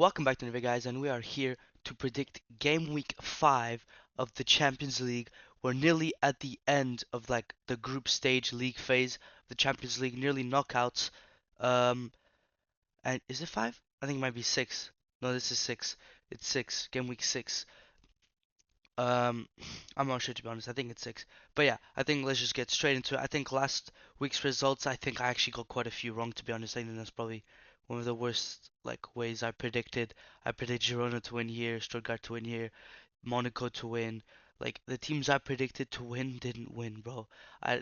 Welcome back to the video, guys, and we are here to predict game week 5 of the Champions League. We're nearly at the end of the group stage league phase of the Champions League, nearly knockouts. Um, and is it 5? I think it might be 6. No, this is 6. It's 6, game week 6. Um, I'm not sure to be honest. I think it's 6. But yeah, I think let's just get straight into it. I think last week's results, I think I actually got quite a few wrong to be honest. I think that's probably one of the worst ways I predicted. I predicted Girona to win here, Stuttgart to win here, Monaco to win. Like the teams I predicted to win didn't win, bro. I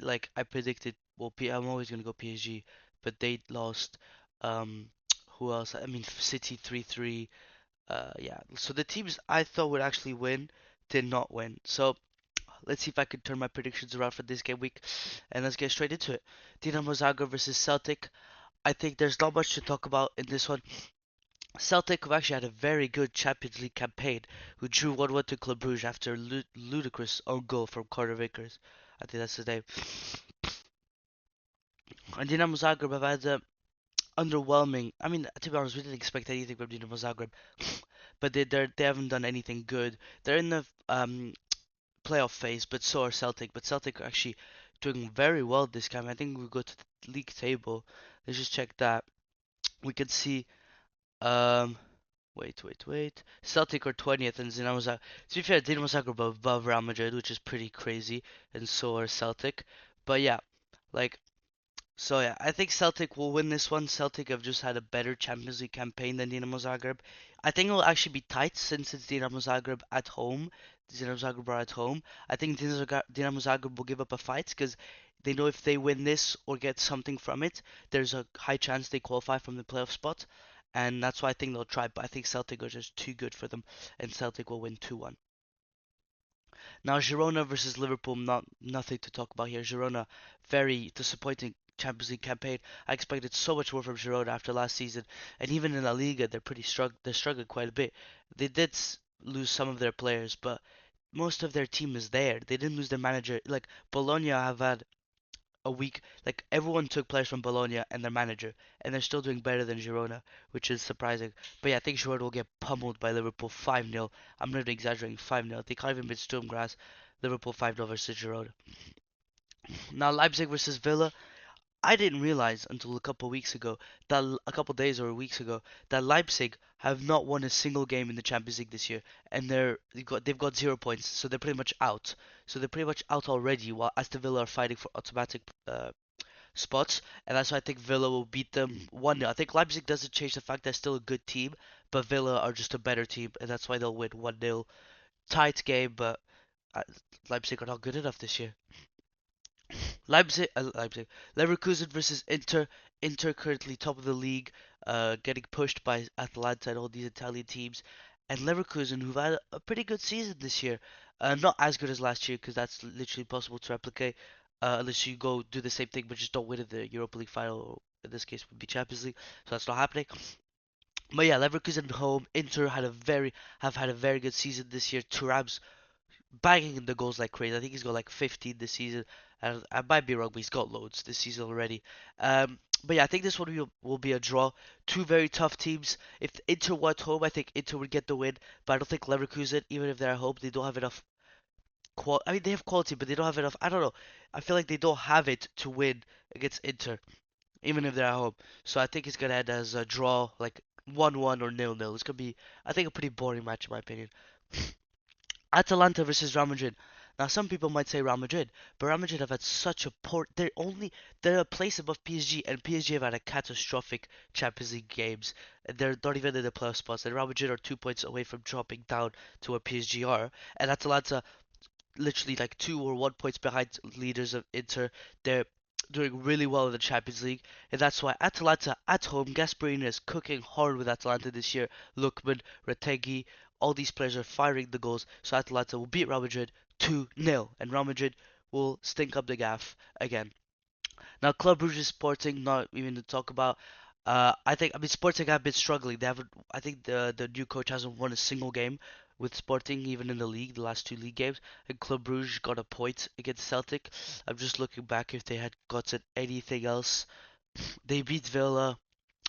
predicted I'm always gonna go PSG, but they lost. Um, who else? I mean City 3-3. Yeah. So the teams I thought would actually win did not win. So let's see if I can turn my predictions around for this game week, and let's get straight into it. Dinamo Zagreb versus Celtic. I think there's not much to talk about in this one. Celtic have actually had a very good Champions League campaign, who drew 1-1 to Club Brugge after a ludicrous own goal from Carter Vickers. I think that's his name. And Dinamo Zagreb have had a underwhelming. I mean, to be honest, we didn't expect anything from Dinamo Zagreb, but they haven't done anything good. They're in the playoff phase, but so are Celtic. But Celtic are actually doing very well this time. I think we go to the league table. Let's just check that. We can see. Um, wait. Celtic are 20th, and Dinamo Zagreb. To be fair, Dinamo Zagreb are above Real Madrid, which is pretty crazy, and so are Celtic. But yeah, like so yeah, I think Celtic will win this one. Celtic have just had a better Champions League campaign than Dinamo Zagreb. I think it will actually be tight since it's Dinamo Zagreb at home. Dinamo Zagreb are at home. I think Dinamo Zagreb will give up a fight because they know if they win this or get something from it, there's a high chance they qualify from the playoff spot. And that's why I think they'll try. But I think Celtic are just too good for them, and Celtic will win 2-1. Now Girona versus Liverpool, nothing to talk about here. Girona, very disappointing Champions League campaign. I expected so much more from Girona after last season, and even in La Liga, they're struggling quite a bit. They did lose some of their players, but most of their team is there. They didn't lose their manager. Like Bologna have had a week. Like everyone took players from Bologna and their manager, and they're still doing better than Girona, which is surprising. But yeah, I think Girona will get pummeled by Liverpool 5-0. I'm not even exaggerating, 5-0. They can't even beat Sturm Graz. Liverpool 5-0 versus Girona. Now Leipzig versus Villa. I didn't realize until a couple weeks ago that a couple days or weeks ago that Leipzig have not won a single game in the Champions League this year, and they've got 0 points, so they're pretty much out. So they're pretty much out already, while Aston Villa are fighting for automatic spots, and that's why I think Villa will beat them 1-0. I think Leipzig doesn't change the fact they're still a good team, but Villa are just a better team, and that's why they'll win 1-0. Tight game, but uh, Leipzig are not good enough this year. Leipzig, Leverkusen versus Inter. Inter currently top of the league, getting pushed by Atalanta and all these Italian teams, and Leverkusen who've had a pretty good season this year. Not as good as last year because that's literally impossible to replicate, unless you go do the same thing but just don't win in the Europa League final. Or in this case, would be Champions League, so that's not happening. But yeah, Leverkusen home. Inter have had a very good season this year. Thuram's banging in the goals like crazy. I think he's got like 15 this season. And I might be wrong, but he's got loads this season already. But yeah, I think this one will be a draw. Two very tough teams. If Inter were at home, I think Inter would get the win. But I don't think Leverkusen, even if they're at home, they don't have enough I mean, they have quality, but they don't have enough. I don't know. I feel like they don't have it to win against Inter, even if they're at home. So I think it's gonna end as a draw, like 1-1 or 0-0. It's gonna be, I think, a pretty boring match in my opinion. Atalanta versus Real Madrid. Now, some people might say Real Madrid, but Real Madrid have had such a poor. They're a place above PSG, and PSG have had a catastrophic Champions League games. They're not even in the playoff spots, and Real Madrid are 2 points away from dropping down to where PSG are. And Atalanta, literally like 2 or 1 points behind leaders of Inter. They're doing really well in the Champions League, and that's why Atalanta at home, Gasperini is cooking hard with Atalanta this year. Lookman, Retegui, all these players are firing the goals, so Atalanta will beat Real Madrid 2-0, and Real Madrid will stink up the gaff again. Now, Club Brugge Sporting, not even to talk about. I mean, Sporting have been struggling. They haven't. I think the new coach hasn't won a single game with Sporting, even in the league, the last two league games. And Club Brugge got a point against Celtic. I'm just looking back if they had gotten anything else. They beat Villa.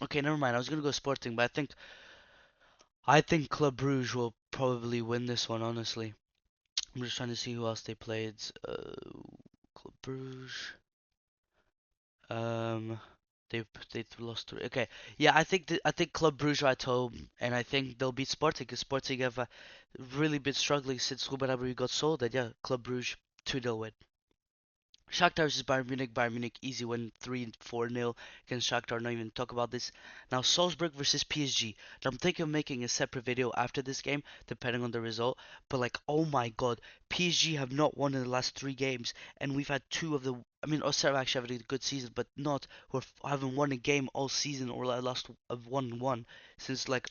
Okay, never mind. I was gonna go Sporting, but I think I think Club Brugge will probably win this one, honestly. I'm just trying to see who else they played. Club Brugge. Um, they lost three. Okay, yeah, I think Club Brugge are at home, and I think they'll beat Sporting because Sporting have really been struggling since Ruben Amorim got sold. And yeah, Club Brugge 2-0 win. Shakhtar versus Bayern Munich. Bayern Munich easy win 3-4-0 against Shakhtar. Not even talk about this. Now Salzburg versus PSG. Now, I'm thinking of making a separate video after this game, depending on the result. But like, oh my god, PSG have not won in the last three games, and we've had two of the. I mean, Auxerre actually having a good season, but not who haven't won a game all season or lost of 1-1 since like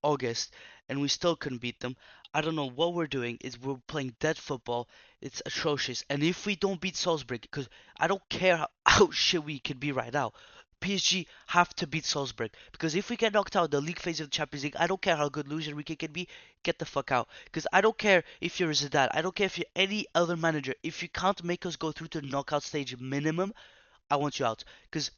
August, and we still couldn't beat them. I don't know what we're doing. Is we're playing dead football. It's atrocious. And if we don't beat Salzburg, because I don't care how shit we could be right now, PSG have to beat Salzburg. Because if we get knocked out the league phase of the Champions League, I don't care how good Luis Enrique can be. Get the fuck out. Because I don't care if you're Zidane. I don't care if you're any other manager. If you can't make us go through to the knockout stage minimum, I want you out. Because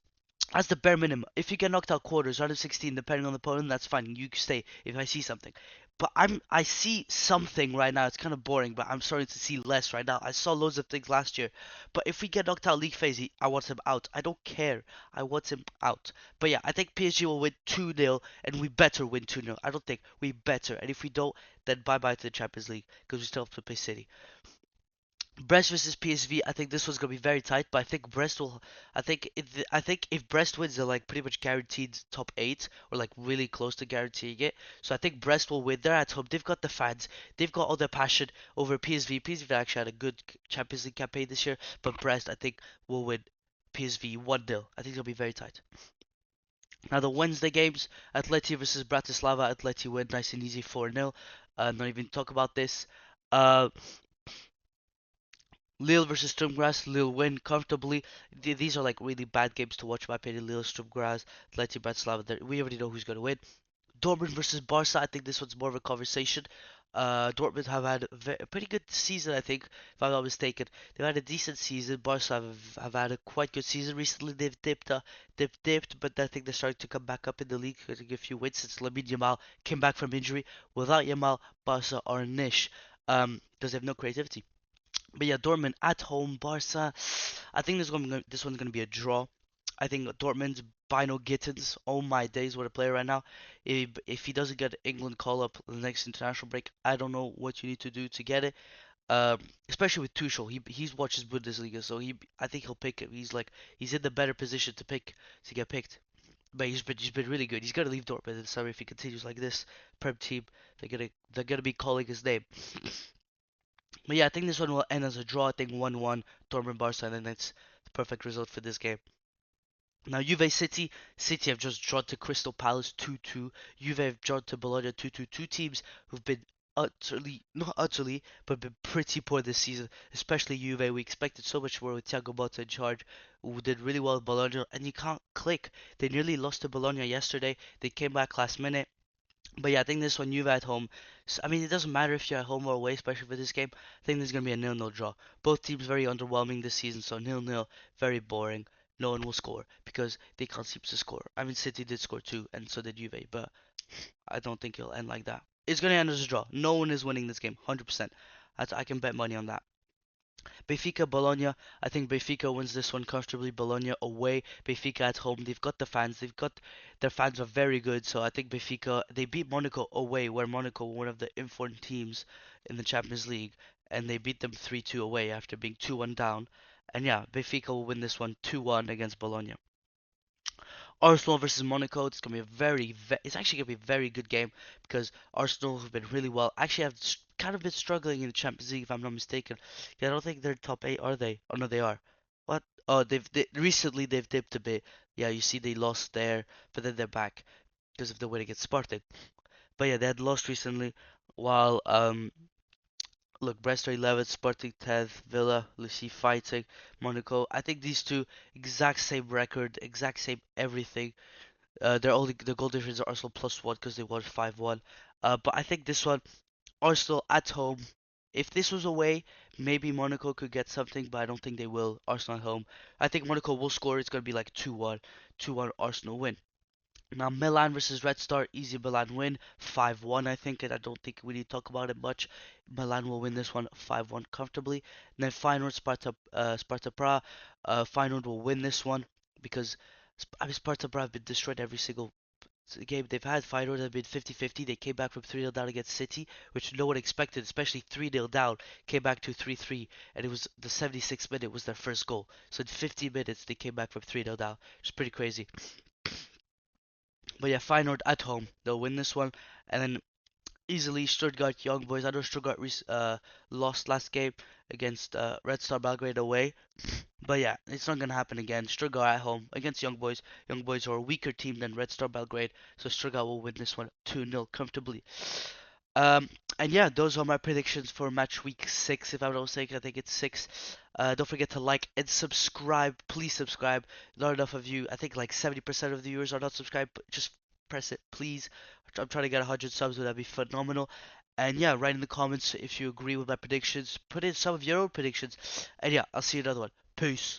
that's the bare minimum. If you get knocked out quarters, round of 16, depending on the opponent, that's fine. You can stay if I see something. But I see something right now. It's kind of boring, but I'm starting to see less right now. I saw loads of things last year. But if we get knocked out league phase, I want him out. I don't care. I want him out. But yeah, I think PSG will win 2-0, and we better win 2-0. I don't think we better. And if we don't, then bye bye to the Champions League because we still have to play City. Brest versus PSV. I think this one's gonna be very tight, but I think Brest will. I think if Brest wins, they're like pretty much guaranteed top eight or like really close to guaranteeing it. So I think Brest will win. They're at home. They've got the fans. They've got all their passion over PSV. PSV actually had a good Champions League campaign this year, but Brest I think will win. PSV 1-0. I think it'll be very tight. Now the Wednesday games: Atleti versus Bratislava. Atleti win nice and easy 4-0. Not even talk about this. Uh, Lille versus Sturm Graz. Lille win comfortably. These are like really bad games to watch, in my opinion. Lille, Sturm Graz, Atleti Bratislava. We already know who's going to win. Dortmund versus Barca. I think this one's more of a conversation. Dortmund have had a pretty good season, I think, if I'm not mistaken. They've had a decent season. Barca have had a quite good season recently. They've dipped, but I think they're starting to come back up in the league. Getting a few wins since Lamine Yamal came back from injury. Without Yamal, Barca are niche because they have no creativity. But yeah, Dortmund at home, Barca. I think this one's gonna be a draw. I think Dortmund's Bino Gittins. Oh my days, what a player right now! If he doesn't get England call up the next international break, I don't know what you need to do to get it. Especially with Tuchel, he's watches Bundesliga, so I think he'll pick it. He's in the better position to get picked. But he's been really good. He's gonna leave Dortmund in summer if he continues like this. Prem team, they're gonna be calling his name. But yeah, I think this one will end as a draw. I think 1-1 Dortmund Barca, and then that's the perfect result for this game. Now Juve City, City have just drawn to Crystal Palace 2-2. Juve have drawn to Bologna 2-2. Two teams who've been not utterly, but been pretty poor this season, especially Juve. We expected so much more with Thiago Motta in charge, who did really well at Bologna, and you can't click. They nearly lost to Bologna yesterday. They came back last minute. But yeah, I think this one Juve at home. I mean, it doesn't matter if you're at home or away, especially for this game. I think this is gonna be a nil-nil draw. Both teams very underwhelming this season, so nil-nil, very boring. No one will score because they can't seem to score. I mean, City did score too, and so did Juve, but I don't think it'll end like that. It's gonna end as a draw. No one is winning this game, 100%. I can bet money on that. Benfica, Bologna. I think Benfica wins this one comfortably. Bologna away. Benfica at home. They've got the fans. Their fans are very good. So I think Benfica they beat Monaco away, where Monaco were one of the informed teams in the Champions League, and they beat them 3-2 away after being 2-1 down. And yeah, Benfica will win this one 2-1 against Bologna. Arsenal versus Monaco. It's gonna be it's actually gonna be a very good game because Arsenal have been really well. Actually, have kind of been struggling in the Champions League if I'm not mistaken. Yeah, I don't think they're top eight, are they? Oh no, they are. What? Oh, recently they've dipped a bit. Yeah, you see they lost there, but then they're back because of the win against Spartak. But yeah, they had lost recently. While look, Brest are 11th, Spartak 10th, Villa, Lucy fighting, Monaco. I think these two exact same record, exact same everything. The goal difference are Arsenal +1 because they won 5-1. But I think this one, Arsenal at home. If this was away, maybe Monaco could get something, but I don't think they will. Arsenal at home. I think Monaco will score. It's gonna be like 2-1, 2-1 Arsenal win. Now Milan versus Red Star, easy Milan win, 5-1 I think, and I don't think we need to talk about it much. Milan will win this one 5-1 comfortably. And then Feyenoord Sparta Prague, Feyenoord will win this one because I mean Sparta Prague have been destroyed every single game they've had. Feyenoord have been 50-50. They came back from 3-0 down against City, which no one expected, especially 3-0 down, came back to 3-3, and it was the 76th minute was their first goal. So in 50 minutes they came back from 3-0 down, which is pretty crazy. But yeah, Feyenoord at home, they'll win this one, and then easily Stuttgart Young Boys. I know Stuttgart lost last game against Red Star Belgrade away, but yeah, it's not gonna happen again. Stuttgart at home against Young Boys. Young Boys are a weaker team than Red Star Belgrade, so Stuttgart will win this one 2-0 comfortably. Um, and yeah, those are my predictions for match week 6. If I'm not mistaken, I think it's 6. Don't forget to like and subscribe. Please subscribe. Not enough of you. I think like 70% of the viewers are not subscribed. But just press it, please. I'm trying to get 100 subs, but that'd be phenomenal. And yeah, write in the comments if you agree with my predictions. Put in some of your own predictions. And yeah, I'll see you in another one. Peace.